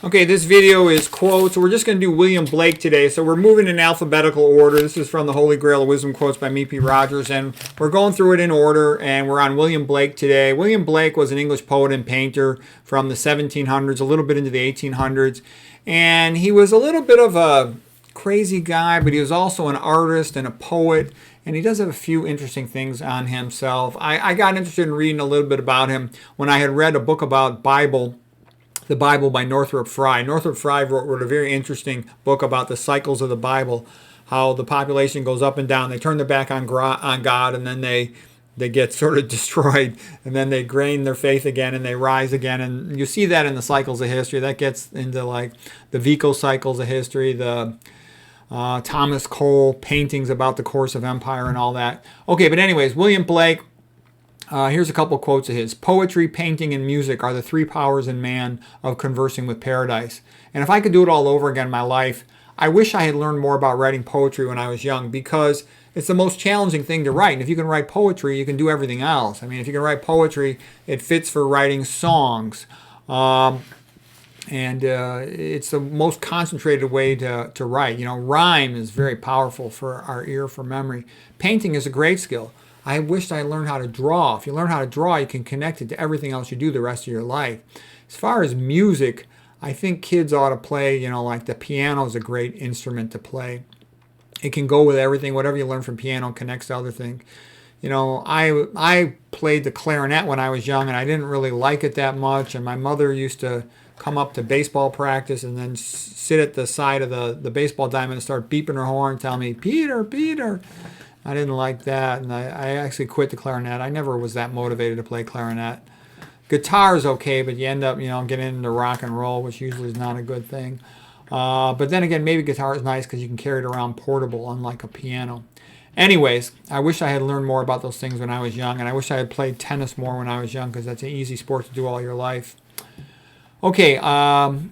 Okay, this video is quotes. We're just going to do William Blake today. So we're moving in alphabetical order. This is from the Holy Grail of Wisdom Quotes by P. Rogers, and we're going through it in order, and we're on William Blake today. William Blake was an English poet and painter from the 1700s, a little bit into the 1800s, and he was a little bit of a crazy guy, but he was also an artist and a poet, and he does have a few interesting things on himself. I got interested in reading a little bit about him when I had read a book about the Bible by Northrop Frye. Northrop Frye wrote a very interesting book about the cycles of the Bible, how the population goes up and down. They turn their back on God, and then they get sort of destroyed, and then they gain their faith again, and they rise again. And you see that in the cycles of history. That gets into like the Vico cycles of history, the Thomas Cole paintings about the course of empire and all that. Okay, but anyways, William Blake. Here's a couple quotes of his. Poetry, painting, and music are the three powers in man of conversing with paradise. And if I could do it all over again in my life, I wish I had learned more about writing poetry when I was young, because it's the most challenging thing to write. And if you can write poetry, you can do everything else. I mean, if you can write poetry, it fits for writing songs. It's the most concentrated way to write. You know, rhyme is very powerful for our ear, for memory. Painting is a great skill. I wished I learned how to draw. If you learn how to draw, you can connect it to everything else you do the rest of your life. As far as music, I think kids ought to play, you know, like the piano is a great instrument to play. It can go with everything. Whatever you learn from piano connects to other things. You know, I played the clarinet when I was young, and I didn't really like it that much. And my mother used to come up to baseball practice and then sit at the side of the baseball diamond and start beeping her horn and tell me, Peter, Peter. I didn't like that, and I actually quit the clarinet. I never was that motivated to play clarinet. Guitar is okay, but you end up, you know, getting into rock and roll, which usually is not a good thing. But then again, maybe guitar is nice because you can carry it around portable, unlike a piano. Anyways, I wish I had learned more about those things when I was young, and I wish I had played tennis more when I was young, because that's an easy sport to do all your life. Okay,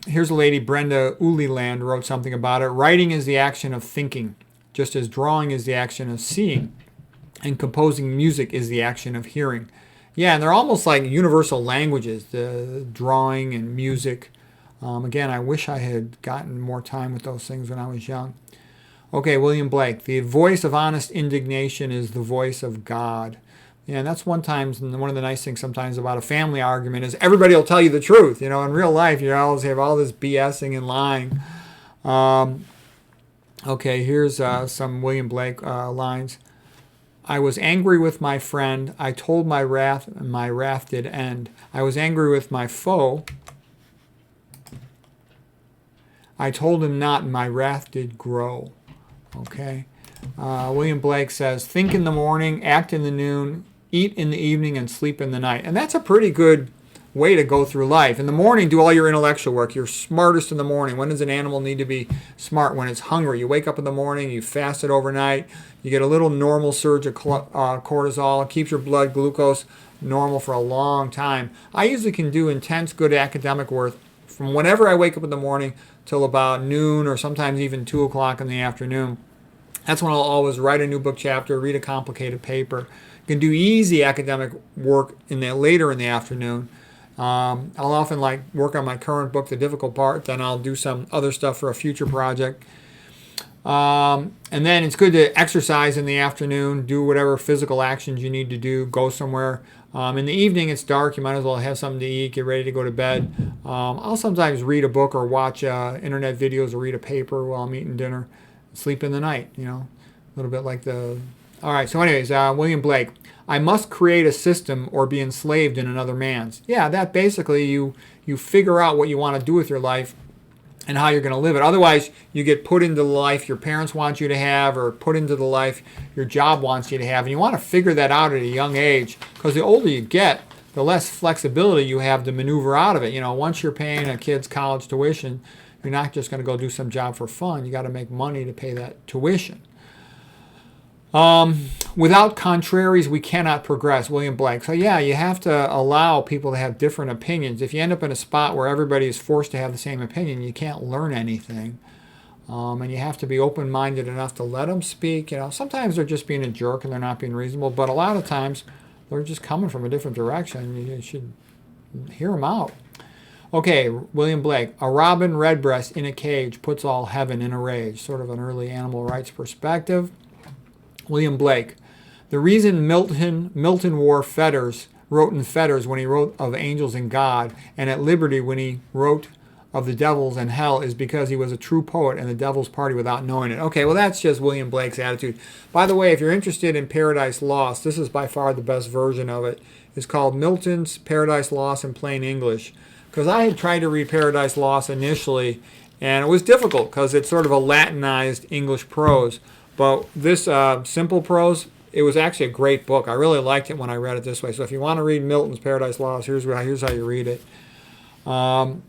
here's a lady, Brenda Uliland, wrote something about it. Writing is the action of thinking, just as drawing is the action of seeing, and composing music is the action of hearing. Yeah, and they're almost like universal languages, the drawing and music. Again, I wish I had gotten more time with those things when I was young. Okay, William Blake. The voice of honest indignation is the voice of God. Yeah, and that's one of the nice things sometimes about a family argument is everybody will tell you the truth. You know, in real life, you always have all this BSing and lying. Okay, here's some William Blake lines. I was angry with my friend. I told my wrath, and my wrath did end. I was angry with my foe. I told him not, and my wrath did grow. Okay. William Blake says, think in the morning, act in the noon, eat in the evening, and sleep in the night. And that's a pretty good way to go through life. In the morning, do all your intellectual work. You're smartest in the morning. When does an animal need to be smart? When it's hungry. You wake up in the morning, you fast it overnight, you get a little normal surge of cortisol, keeps your blood glucose normal for a long time. I usually can do intense, good academic work from whenever I wake up in the morning till about noon, or sometimes even 2 o'clock in the afternoon. That's when I'll always write a new book chapter, read a complicated paper. You can do easy academic work later in the afternoon. I'll often work on my current book, the difficult part, then I'll do some other stuff for a future project. And then it's good to exercise in the afternoon, do whatever physical actions you need to do, go somewhere. In the evening, it's dark, you might as well have something to eat, get ready to go to bed. I'll sometimes read a book or watch internet videos or read a paper while I'm eating dinner. Sleep in the night, you know, a little bit like all right, so anyways, William Blake. I must create a system or be enslaved in another man's. Yeah, that basically you figure out what you want to do with your life and how you're going to live it. Otherwise, you get put into the life your parents want you to have, or put into the life your job wants you to have. And you want to figure that out at a young age, because the older you get, the less flexibility you have to maneuver out of it. You know, once you're paying a kid's college tuition, you're not just going to go do some job for fun. You got to make money to pay that tuition. Without contraries, we cannot progress, William Blake. So yeah, you have to allow people to have different opinions. If you end up in a spot where everybody is forced to have the same opinion, you can't learn anything. And you have to be open-minded enough to let them speak. You know, sometimes they're just being a jerk and they're not being reasonable, but a lot of times they're just coming from a different direction. You should hear them out. Okay, William Blake. A robin redbreast in a cage puts all heaven in a rage. Sort of an early animal rights perspective. William Blake. The reason Milton wrote in fetters when he wrote of angels and God, and at liberty when he wrote of the devils and hell, is because he was a true poet and the devil's party without knowing it. Okay, well, that's just William Blake's attitude. By the way, if you're interested in Paradise Lost, this is by far the best version of it. It's called Milton's Paradise Lost in Plain English. Because I had tried to read Paradise Lost initially, and it was difficult because it's sort of a Latinized English prose. But this simple prose, it was actually a great book. I really liked it when I read it this way. So if you want to read Milton's Paradise Lost, here's how you read it. Now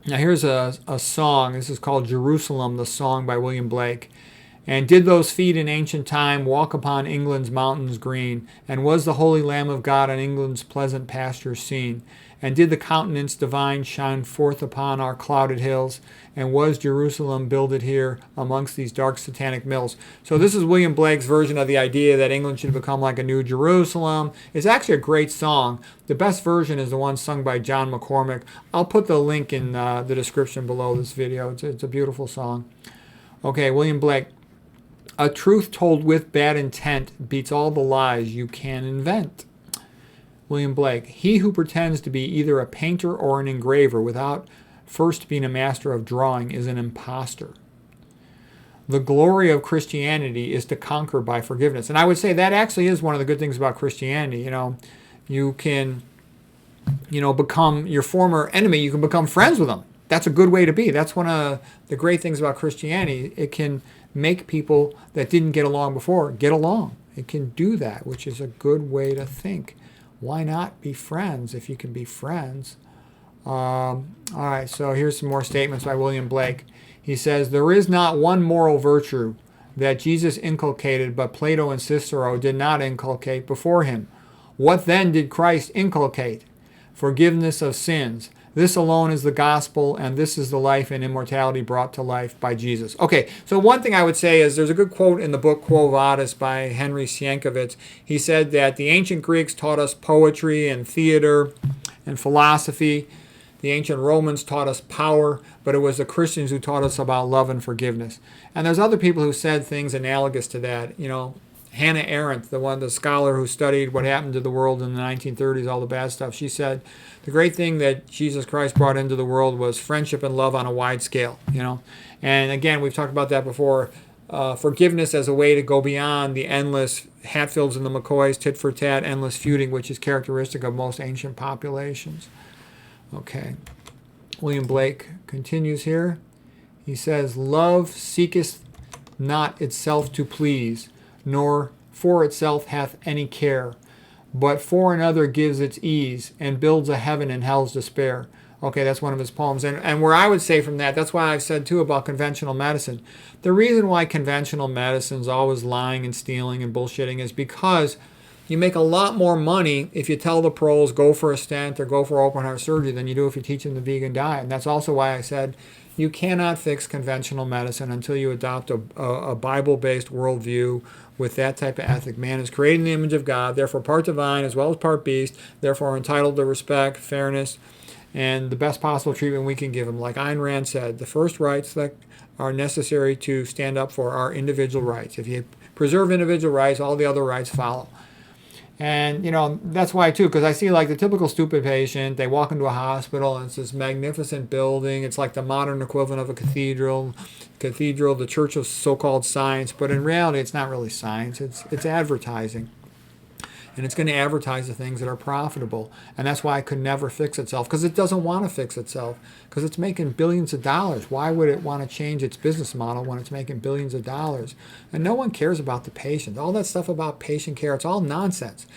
here's a song. This is called Jerusalem, the song by William Blake. And did those feet in ancient time walk upon England's mountains green? And was the holy Lamb of God on England's pleasant pastures seen? And did the countenance divine shine forth upon our clouded hills? And was Jerusalem builded here amongst these dark satanic mills? So this is William Blake's version of the idea that England should become like a new Jerusalem. It's actually a great song. The best version is the one sung by John McCormick. I'll put the link in the description below this video. It's a beautiful song. Okay, William Blake. A truth told with bad intent beats all the lies you can invent. William Blake. He who pretends to be either a painter or an engraver without first being a master of drawing is an imposter. The glory of Christianity is to conquer by forgiveness. And I would say that actually is one of the good things about Christianity. You can, become your former enemy. You can become friends with them. That's a good way to be. That's one of the great things about Christianity. It can make people that didn't get along before get along. It can do that, which is a good way to think. Why not be friends if you can be friends? All right, so here's some more statements by William Blake. He says, there is not one moral virtue that Jesus inculcated, but Plato and Cicero did not inculcate before him. What then did Christ inculcate? Forgiveness of sins. This alone is the gospel, and this is the life and immortality brought to life by Jesus. Okay, so one thing I would say is there's a good quote in the book Quo Vadis by Henry Sienkiewicz. He said that the ancient Greeks taught us poetry and theater and philosophy. The ancient Romans taught us power, but it was the Christians who taught us about love and forgiveness. And there's other people who said things analogous to that. Hannah Arendt, the scholar who studied what happened to the world in the 1930s, all the bad stuff, she said the great thing that Jesus Christ brought into the world was friendship and love on a wide scale, And again, we've talked about that before. Forgiveness as a way to go beyond the endless Hatfields and the McCoys, tit for tat, endless feuding, which is characteristic of most ancient populations. Okay. William Blake continues here. He says, love seeketh not itself to please, nor for itself hath any care, but for another gives its ease, and builds a heaven in hell's despair. Okay, that's one of his poems. And where I would say from that, that's why I've said too about conventional medicine. The reason why conventional medicine's always lying and stealing and bullshitting is because you make a lot more money if you tell the pros go for a stent or go for open heart surgery than you do if you teach them the vegan diet. And that's also why I said you cannot fix conventional medicine until you adopt a Bible-based worldview with that type of ethic. Man is created in the image of God, therefore part divine as well as part beast, therefore entitled to respect, fairness, and the best possible treatment we can give him. Like Ayn Rand said, the first rights that are necessary to stand up for are individual rights. If you preserve individual rights, all the other rights follow. And, that's why, too, because I see like the typical stupid patient, they walk into a hospital and it's this magnificent building. It's like the modern equivalent of a cathedral, the church of so-called science. But in reality, it's not really science. It's advertising. And it's going to advertise the things that are profitable. And that's why it could never fix itself, because it doesn't want to fix itself, because it's making billions of dollars. Why would it want to change its business model when it's making billions of dollars? And no one cares about the patient. All that stuff about patient care, it's all nonsense.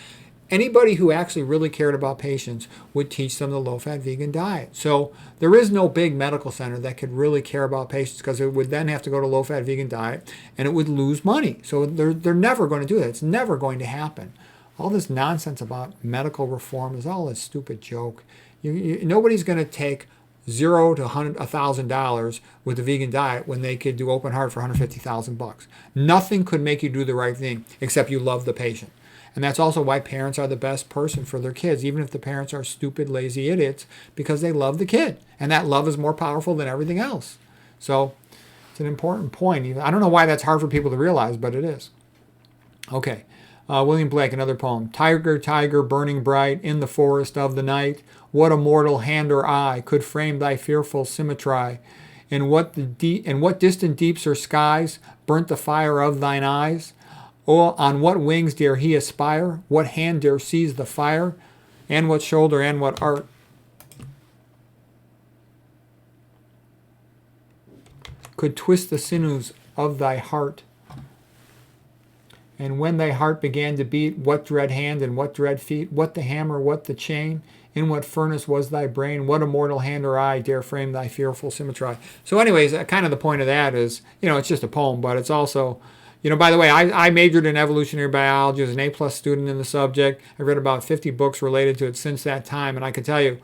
Anybody who actually really cared about patients would teach them the low-fat vegan diet. So there is no big medical center that could really care about patients, because it would then have to go to low-fat vegan diet and it would lose money. So they're never going to do that. It's never going to happen. All this nonsense about medical reform is all a stupid joke. Nobody's going to take $0 to $1,000 with the vegan diet when they could do open heart for $150,000. Nothing could make you do the right thing except you love the patient. And that's also why parents are the best person for their kids, even if the parents are stupid, lazy idiots, because they love the kid. And that love is more powerful than everything else. So it's an important point. I don't know why that's hard for people to realize, but it is. Okay. William Blake, another poem. Tiger, tiger, burning bright in the forest of the night, what a mortal hand or eye could frame thy fearful symmetry? In what distant deeps or skies burnt the fire of thine eyes? Or on what wings dare he aspire? What hand dare seize the fire? And what shoulder and what art could twist the sinews of thy heart? And when thy heart began to beat, what dread hand and what dread feet? What the hammer, what the chain? In what furnace was thy brain? What immortal hand or eye dare frame thy fearful symmetry? So anyways, kind of the point of that is, it's just a poem, but it's also, by the way, I majored in evolutionary biology, was an A+ student in the subject. I read about 50 books related to it since that time, and I can tell you,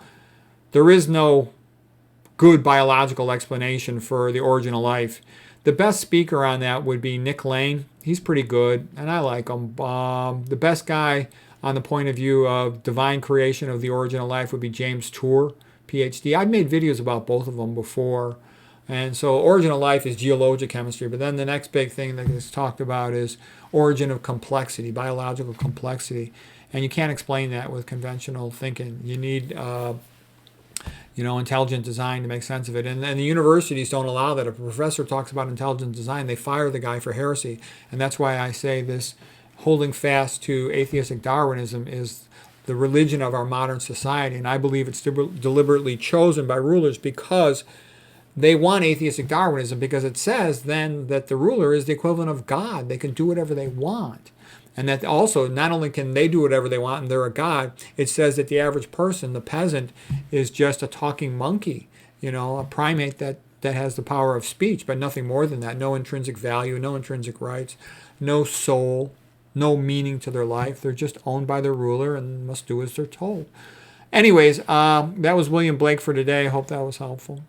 there is no good biological explanation for the origin of life. The best speaker on that would be Nick Lane. He's pretty good, and I like him. The best guy on the point of view of divine creation of the origin of life would be James Tour, PhD. I've made videos about both of them before. And so origin of life is geologic chemistry, but then the next big thing that is talked about is origin of complexity, biological complexity. And you can't explain that with conventional thinking. You need intelligent design to make sense of it. And the universities don't allow that. If a professor talks about intelligent design, they fire the guy for heresy. And that's why I say this holding fast to atheistic Darwinism is the religion of our modern society. And I believe it's deliberately chosen by rulers because they want atheistic Darwinism, because it says then that the ruler is the equivalent of God. They can do whatever they want. And that also, not only can they do whatever they want and they're a god, it says that the average person, the peasant, is just a talking monkey, a primate that has the power of speech, but nothing more than that. No intrinsic value, no intrinsic rights, no soul, no meaning to their life. They're just owned by their ruler and must do as they're told. Anyways, that was William Blake for today. I hope that was helpful.